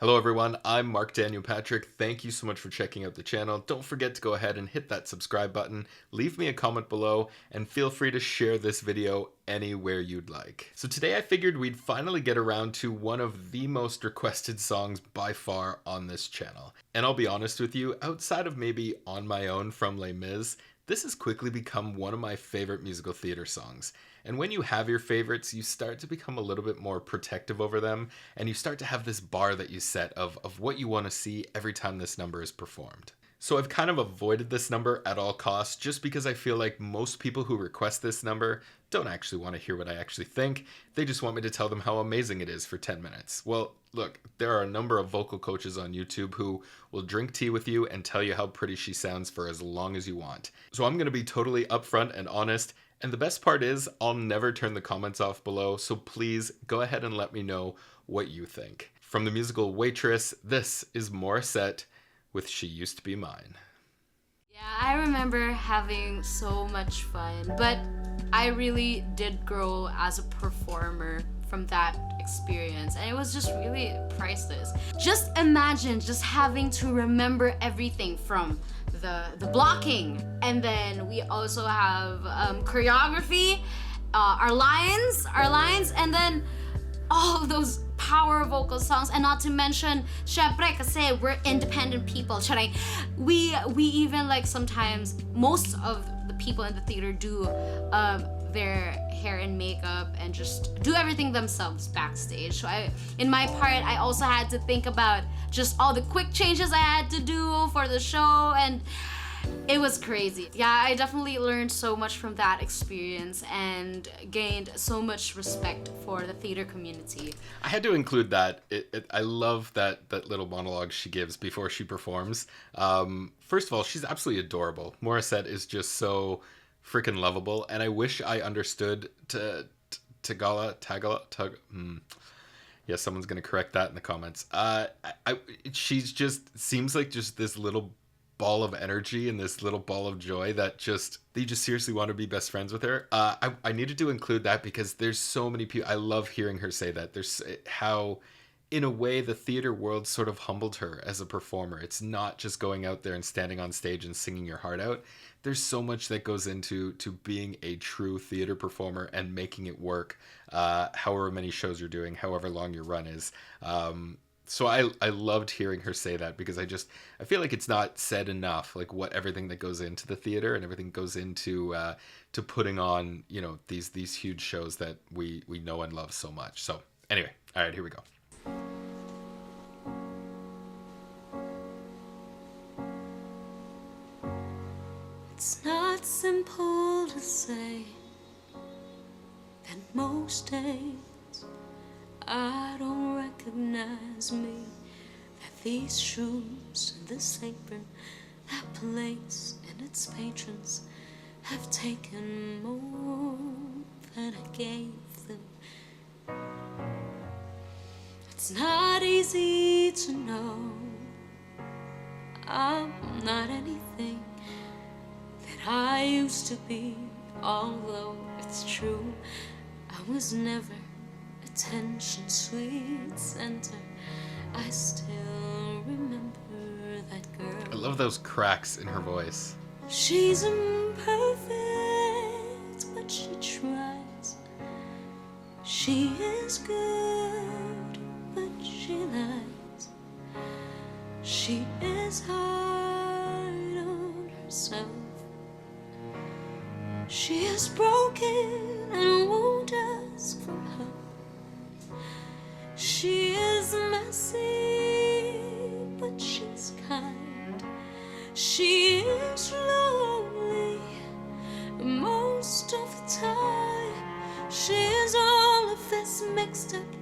Hello everyone, I'm Mark Daniel Patrick. Thank you so much for checking out the channel. Don't forget to go ahead and hit that subscribe button, leave me a comment below, and feel free to share this video anywhere you'd like. So today I figured we'd finally get around to one of the most requested songs by far on this channel. And I'll be honest with you, outside of maybe On My Own from Les Mis, this has quickly become one of my favorite musical theater songs. And when you have your favorites, you start to become a little bit more protective over them, and you start to have this bar that you set of what you want to see every time this number is performed. So I've kind of avoided this number at all costs just because I feel like most people who request this number don't actually want to hear what I actually think. They just want me to tell them how amazing it is for 10 minutes. Well, look, there are a number of vocal coaches on YouTube who will drink tea with you and tell you how pretty she sounds for as long as you want. So I'm going to be totally upfront and honest. And the best part is I'll never turn the comments off below, so please go ahead and let me know what you think. From the musical Waitress, this is Morissette with She Used to Be Mine. Yeah, I remember having so much fun, but I really did grow as a performer from that experience, and it was just really priceless. Just imagine just having to remember everything from the blocking, and then we also have choreography, our lines, and then all of those power vocal songs, and not to mention, syempre kasi we're independent people. We even like sometimes most of the people in the theater do their hair and makeup and just do everything themselves backstage. So in my part, I also had to think about just all the quick changes I had to do for the show, and it was crazy. Yeah, I definitely learned so much from that experience and gained so much respect for the theater community. I had to include that. I love that little monologue she gives before she performs. First of all, she's absolutely adorable. Morissette is just so freaking lovable, and I wish I understood Tagala. Yeah, someone's gonna correct that in the comments. She's just seems like just this little ball of energy and this little ball of joy that you just seriously want to be best friends with her. I needed to include that because there's so many people. I love hearing her say that. There's how, in a way, the theater world sort of humbled her as a performer. It's not just going out there and standing on stage and singing your heart out. There's so much that goes into being a true theater performer and making it work, however many shows you're doing, however long your run is. So I loved hearing her say that because I feel like it's not said enough, like what everything that goes into the theater and everything goes into to putting on, you know, these huge shows that we know and love so much. So anyway, all right, here we go. It's not simple to say that most days I don't recognize me, that these shoes and this apron, that place and its patrons have taken more than I gave them. It's not easy to know I'm not anything that I used to be, although it's true I was never attention sweet center. I still remember that girl. I love those cracks in her voice. She's imperfect, but she tries. She is good, but she lies. She is hard on herself. She is broken and won't ask for help. She is messy, but she's kind. She is lonely most of the time. She is all of this mixed up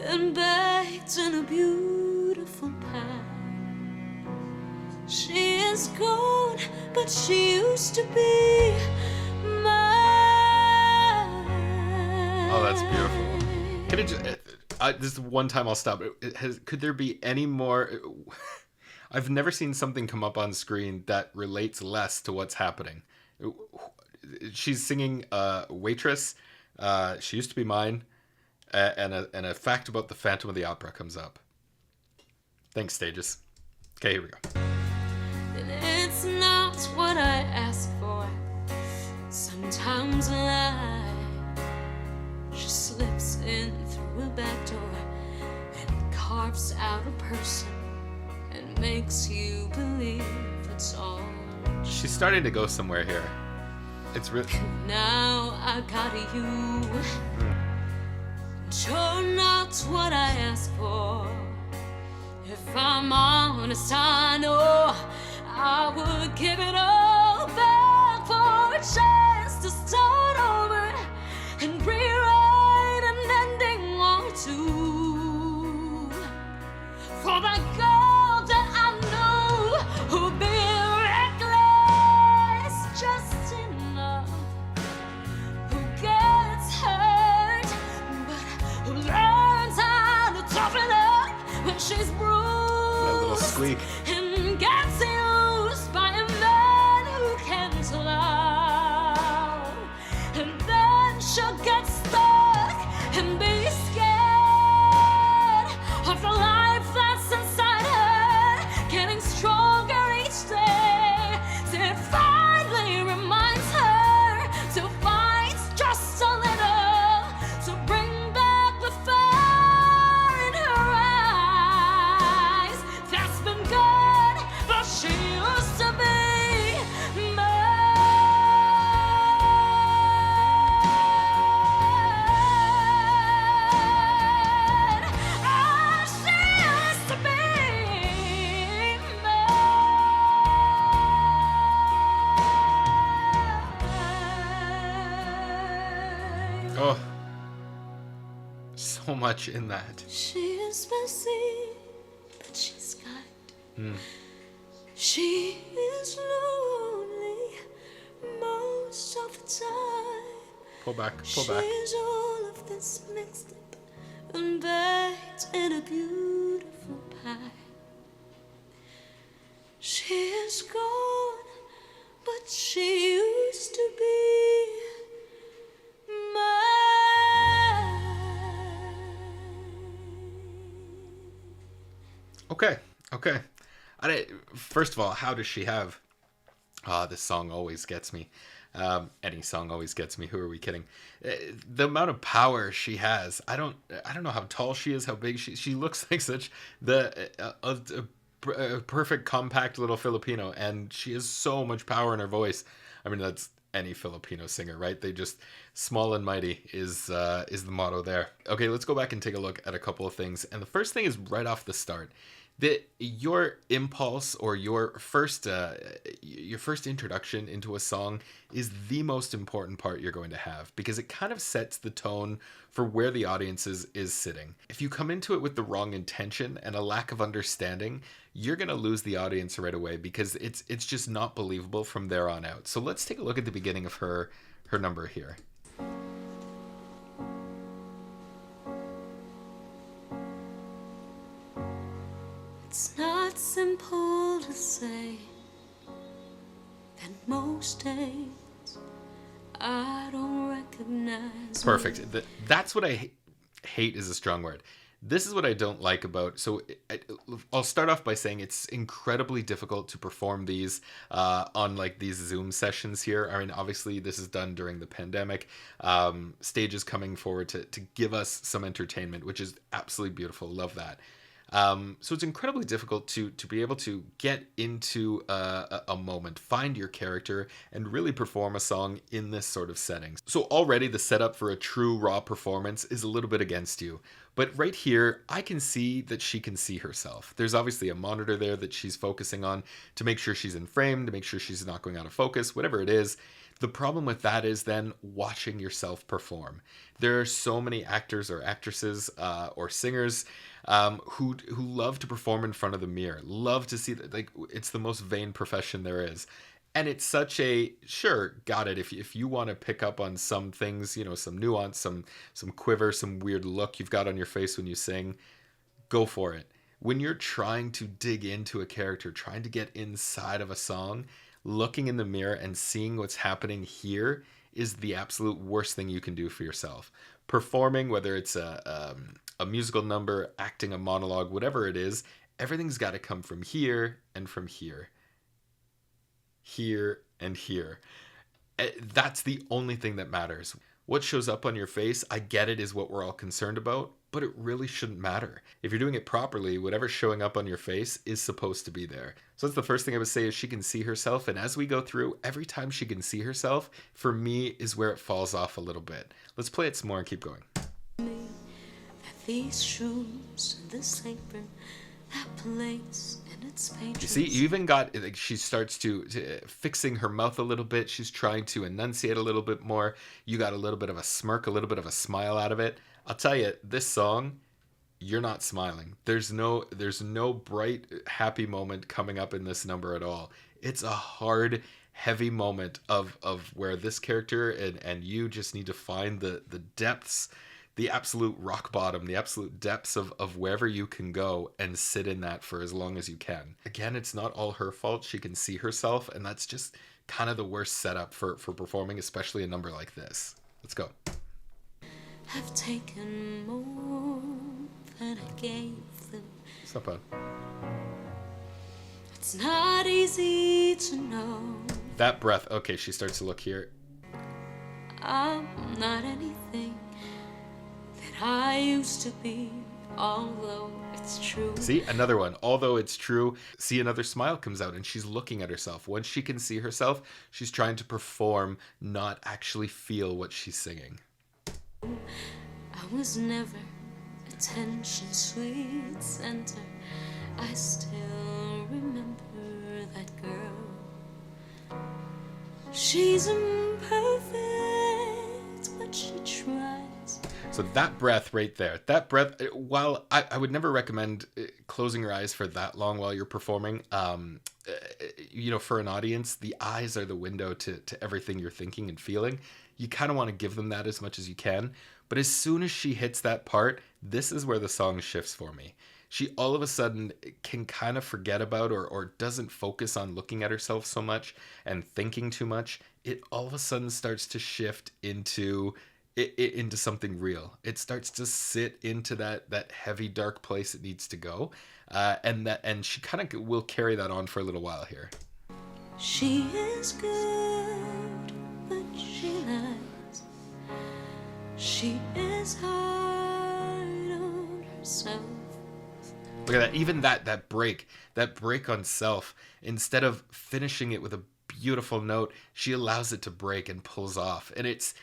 and baked in a beautiful pie. She is gone, but she used to be mine. Oh, that's beautiful. Can it just, this is one time I'll stop. Could there be any more? I've never seen something come up on screen that relates less to what's happening. She's singing Waitress, She Used to Be Mine, and a fact about the Phantom of the Opera comes up. Thanks, Stages. Okay, here we go. And it's not what I ask for. Sometimes life just slips in through a back door and carves out a person and makes you believe it's all. She's starting to go somewhere here. It's really... Now I got you. You're not what I asked for. If I'm honest, I know I would give it all back for a chance to start over and rewrite an ending or two. For the girl that I know who'd be reckless just enough, who gets hurt, but who learns how to toughen up when she's bruised. That little squeak. And gets used by a man who can't love. And then she'll get stuck and be scared of the life that's inside her, getting stronger each day. Till it finally reminds her to fight just a little, to bring back the fire in her eyes. That's been good, but she used to be mine. Oh, she used to be mine. Oh. So much in that. She is messy, but she's kind. She is lonely most of the time. Pull back, pull back. She's all of this mixed up and baked in a beautiful pie. She is gone, but she used to be mine. Okay. First of all, how does she have... this song always gets me. Any song always gets me. Who are we kidding? The amount of power she has. I don't know how tall she is, how big she looks like such a perfect compact little Filipino, and she has so much power in her voice. I mean, that's any Filipino singer, right? They just small and mighty is the motto there. Okay, let's go back and take a look at a couple of things. And the first thing is right off the start. That your impulse or your first introduction into a song is the most important part you're going to have, because it kind of sets the tone for where the audience is sitting. If you come into it with the wrong intention and a lack of understanding, you're going to lose the audience right away, because it's just not believable from there on out. So let's take a look at the beginning of her number here. It's not simple to say that most days I don't recognize. Perfect. That's what I hate is a strong word. This is what I don't like about... So I'll start off by saying it's incredibly difficult to perform these on like these Zoom sessions here. I mean, obviously this is done during the pandemic. Stage is coming forward to give us some entertainment, which is absolutely beautiful. Love that. So it's incredibly difficult to be able to get into a moment, find your character, and really perform a song in this sort of setting. So already the setup for a true raw performance is a little bit against you. But right here, I can see that she can see herself. There's obviously a monitor there that she's focusing on to make sure she's in frame, to make sure she's not going out of focus, whatever it is. The problem with that is then watching yourself perform. There are so many actors or actresses or singers who love to perform in front of the mirror, love to see that, like, it's the most vain profession there is. And it's such a, sure, got it. If you want to pick up on some things, you know, some nuance, some quiver, some weird look you've got on your face when you sing, go for it. When you're trying to dig into a character, trying to get inside of a song, looking in the mirror and seeing what's happening here is the absolute worst thing you can do for yourself. Performing, whether it's a musical number, acting a monologue, whatever it is, Everything's got to come from here and from here. Here and here. That's the only thing that matters. What shows up on your face, I get it, is what we're all concerned about, but it really shouldn't matter. If you're doing it properly, whatever's showing up on your face is supposed to be there. So that's the first thing I would say, is she can see herself. And as we go through, every time she can see herself, for me, is where it falls off a little bit. Let's play it some more and keep going. These shoes, this apron, that place in its pages. You see, you even got, like, she starts to fixing her mouth a little bit. She's trying to enunciate a little bit more. You got a little bit of a smirk, a little bit of a smile out of it. I'll tell you, this song, you're not smiling. There's no bright, happy moment coming up in this number at all. It's a hard, heavy moment of where this character and you just need to find the depths, the absolute rock bottom, the absolute depths of wherever you can go, and sit in that for as long as you can. Again, it's not all her fault. She can see herself, and that's just kind of the worst setup for performing, especially a number like this. Let's go. Have taken more than I gave them. It's not bad. It's not easy to know. That breath. Okay, she starts to look here. I'm not anything that I used to be, although it's true. See, another one. Although it's true. See, another smile comes out, and she's looking at herself. Once she can see herself, she's trying to perform, not actually feel what she's singing. I was never attention's sweet center. I still remember that girl. She's imperfect, but she tries. So that breath right there, that breath, while I would never recommend closing your eyes for that long while you're performing, you know, for an audience, the eyes are the window to everything you're thinking and feeling. You kind of want to give them that as much as you can. But as soon as she hits that part, this is where the song shifts for me. She all of a sudden can kind of forget about or doesn't focus on looking at herself so much and thinking too much. It all of a sudden starts to shift into something real. It starts to sit into that heavy, dark place it needs to go. And she kind of will carry that on for a little while here. She is good, but she lies. She is hard on herself. Look at that. Even that break on self, instead of finishing it with a beautiful note, she allows it to break and pulls off. And it's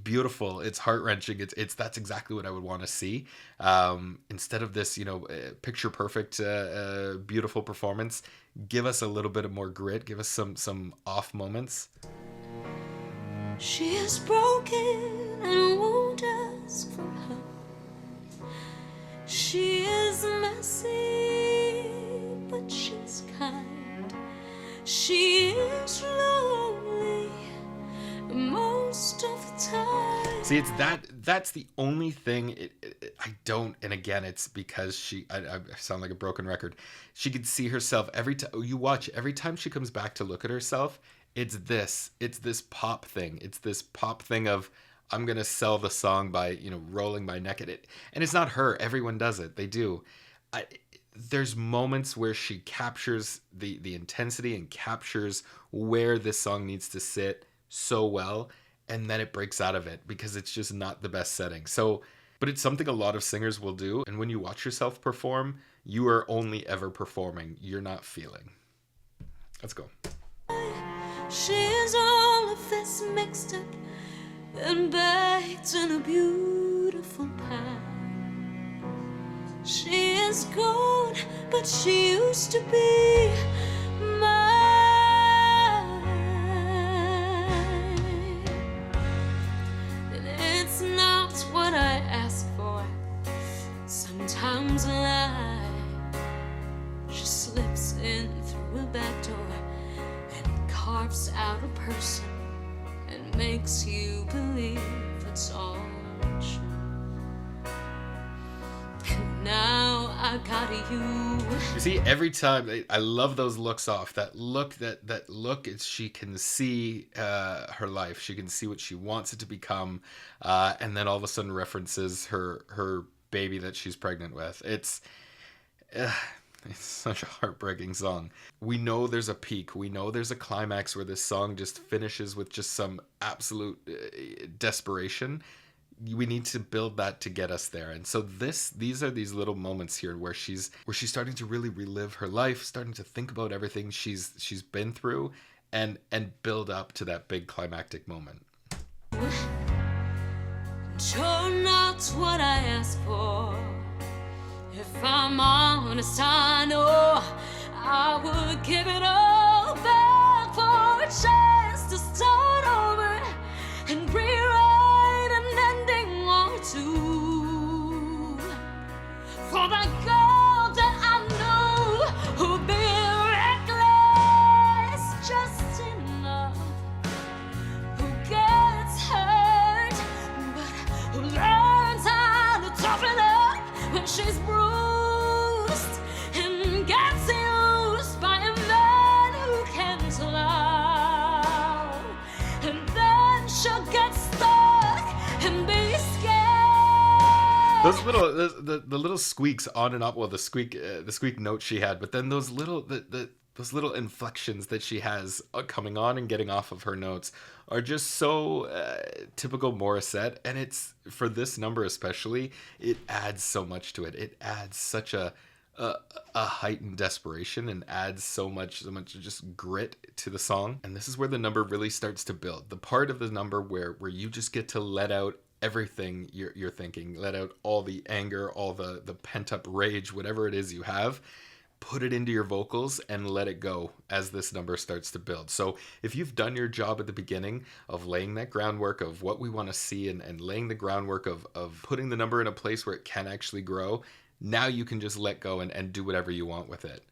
beautiful. It's heart-wrenching. That's exactly what I would want to see. Instead of this, picture perfect, beautiful performance, give us a little bit of more grit. Give us some off moments. She is broken and won't ask for help. She is messy, but she's kind. She is lonely most of the time. See, that's the only thing I don't, and again, it's because I sound like a broken record. She could see herself every time you watch, every time she comes back to look at herself, it's this pop thing. It's this pop thing of, I'm going to sell the song by, rolling my neck at it. And it's not her. Everyone does it. They do. There's moments where she captures the intensity and captures where this song needs to sit so well, and then it breaks out of it because it's just not the best setting. So, but it's something a lot of singers will do. And when you watch yourself perform, you are only ever performing. You're not feeling. Let's go. She is all of this mixed up and baked in a beautiful pie. She is gold, but she used to be mine. And it's not what I asked for. Sometimes life just slips in through a back door, carves out a person and makes you believe it's all true. And now I got you. You see, every time I love those looks off. That look is she can see her life. She can see what she wants it to become, and then all of a sudden references her baby that she's pregnant with. It's It's such a heartbreaking song. We know there's a peak. We know there's a climax where this song just finishes with just some absolute desperation. We need to build that to get us there. And so these are these little moments here where she's starting to really relive her life, starting to think about everything she's been through, and build up to that big climactic moment. You're not what I asked for. If I'm honest, I know I would give it all back for a chance to start over and rewrite an ending or two. For that girl that I know who'd be reckless just enough, who gets hurt, but who learns how to toughen up when she's bruised and gets used by a man who can't love. And then she'll get stuck and be scared. Those little the little squeaks on and off, well, the squeak note she had, but then those little those little inflections that she has coming on and getting off of her notes are just so typical Morissette. And it's, for this number especially, it adds so much to it. It adds such a heightened desperation and adds so much just grit to the song. And this is where the number really starts to build. The part of the number where you just get to let out everything you're thinking, let out all the anger, all the pent up rage, whatever it is you have. Put it into your vocals and let it go as this number starts to build. So if you've done your job at the beginning of laying that groundwork of what we want to see and laying the groundwork of putting the number in a place where it can actually grow, now you can just let go and do whatever you want with it.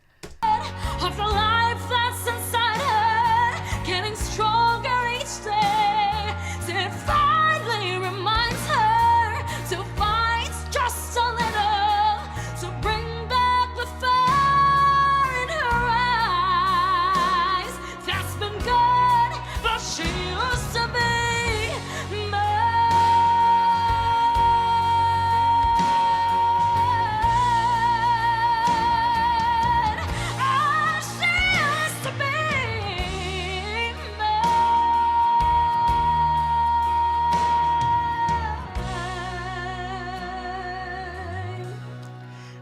Of the life that's inside her, getting stronger each day, till it finally reminds her to fight just a little, to bring back the fire in her eyes. That's been good, but she used to be mine.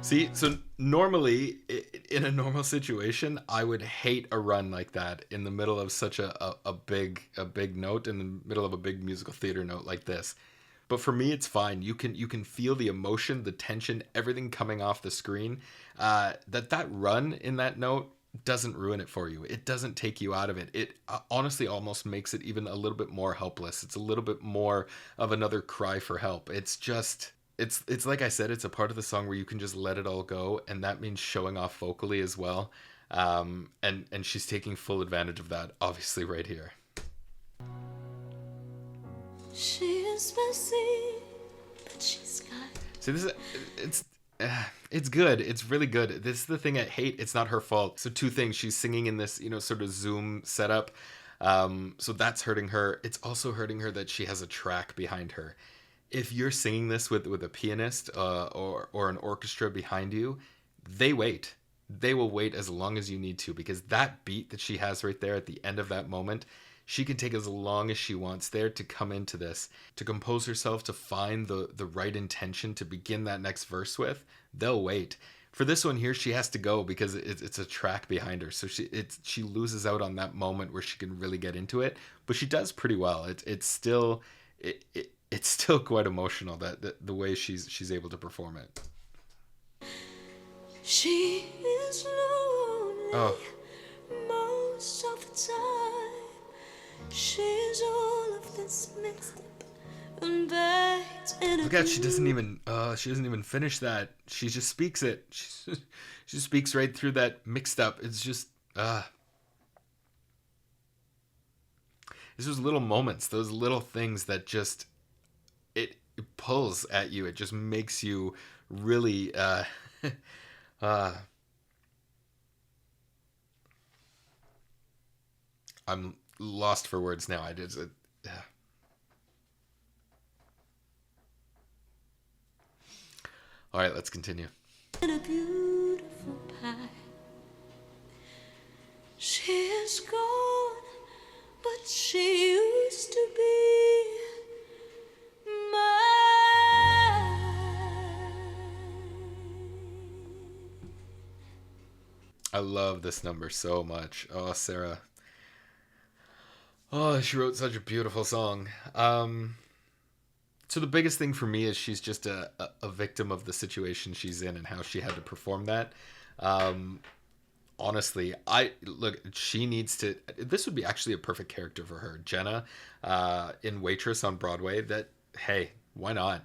See, so normally, in a normal situation, I would hate a run like that in the middle of such a big note, in the middle of a big musical theater note like this. But for me, it's fine. You can feel the emotion, the tension, everything coming off the screen. That run in that note doesn't ruin it for you. It doesn't take you out of it. It honestly almost makes it even a little bit more helpless. It's a little bit more of another cry for help. It's just... It's like I said, it's a part of the song where you can just let it all go, and that means showing off vocally as well. And she's taking full advantage of that, obviously, right here. She is messy, but she's kind. See, it's good. It's really good. This is the thing I hate. It's not her fault. So two things. She's singing in this, sort of Zoom setup. So that's hurting her. It's also hurting her that she has a track behind her. If you're singing this with a pianist or an orchestra behind you, they wait. They will wait as long as you need to, because that beat that she has right there at the end of that moment, she can take as long as she wants there to come into this, to compose herself, to find the right intention to begin that next verse with. They'll wait. For this one here, she has to go because it's a track behind her. So she loses out on that moment where she can really get into it, but she does pretty well. It's still quite emotional, that the way she's able to perform it. She is lonely most of the time. She's all of this mixed up and baked in a... Look at, she doesn't even finish that. She just speaks it. She speaks right through that mixed up. It's just it's those little moments, those little things that just it pulls at you. It just makes you really I'm lost for words now. All right, let's continue. In a beautiful pie. She's gone, but she used to be mine. I love this number so much. Oh, Sarah. Oh, she wrote such a beautiful song. So the biggest thing for me is she's just a victim of the situation she's in and how she had to perform that. Honestly, she needs to. This would be actually a perfect character for her, Jenna, in Waitress on Broadway. That, hey, why not?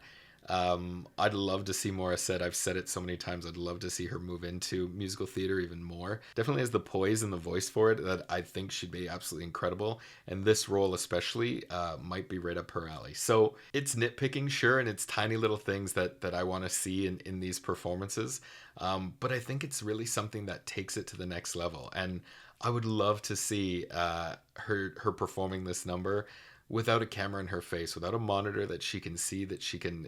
I'd love to see Morissette. I've said it so many times. I'd love to see her move into musical theater even more. Definitely has the poise and the voice for it that I think should be absolutely incredible. And this role especially might be right up her alley. So it's nitpicking, sure, and it's tiny little things that I want to see in these performances. But I think it's really something that takes it to the next level. And I would love to see her performing this number without a camera in her face, without a monitor that she can see, that she can,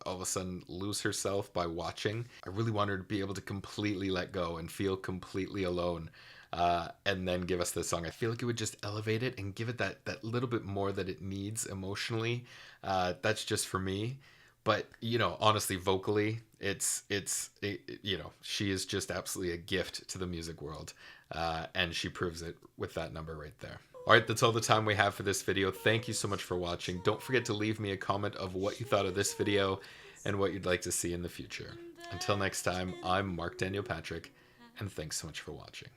all of a sudden lose herself by watching. I really want her to be able to completely let go and feel completely alone, and then give us this song. I feel like it would just elevate it and give it that little bit more that it needs emotionally. That's just for me. But, honestly, vocally, she is just absolutely a gift to the music world. And she proves it with that number right there. All right, that's all the time we have for this video. Thank you so much for watching. Don't forget to leave me a comment of what you thought of this video and what you'd like to see in the future. Until next time, I'm Marc Daniel Patrick, and thanks so much for watching.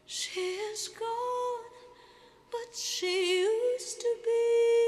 She is gone, but she used to be